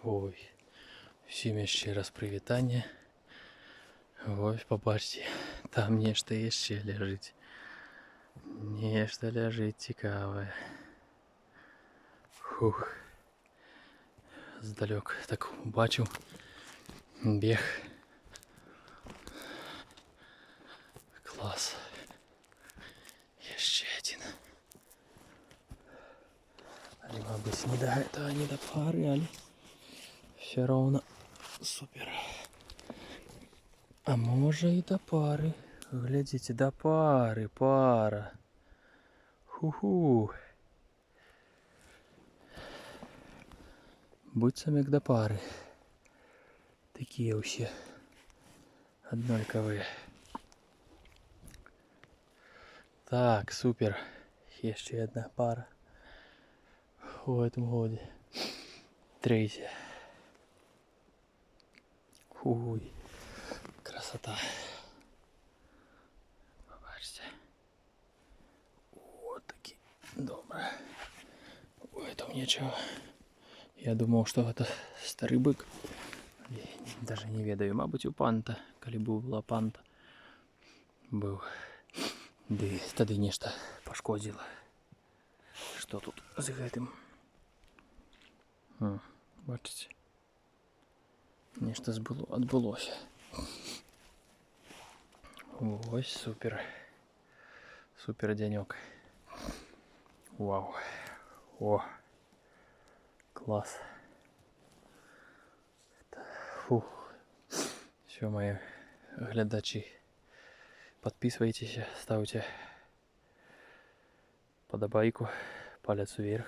Ой, всім ще раз привітання. Ось, побачте, там нечто ще лежить. Нечто лежить цікаве. Фух. Здалек так бачив. Біг. Клас. Є ще один. Али, мабуть, не до этого, не до пары, али. Все равно супер. А може і до пари. Глядите, до пари, пара. Ху-ху. Будь сам як до пари. Такі усі однолькові. Так, супер. Є ще одна пара у этом году. Третья. Уй, красота. Побачите. Вот таки. Добре. Ой, там нічого. Я думав, що це старий бик. Даже не ведаю, мабуть, у панта, коли була панта. Був. Ды, тоді нечто пошкодило. Що тут з гэтым? Бачите? Нечто відбулося. Ось супер. Супер денек. Вау. О. Класс. Фух. Все, мои глядачи. Подписывайтесь, ставьте подобайку, палец вверх.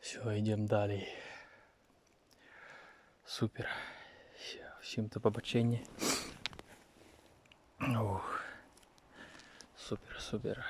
Все, идем далее. Супер. Всем до побачення. Супер, супер.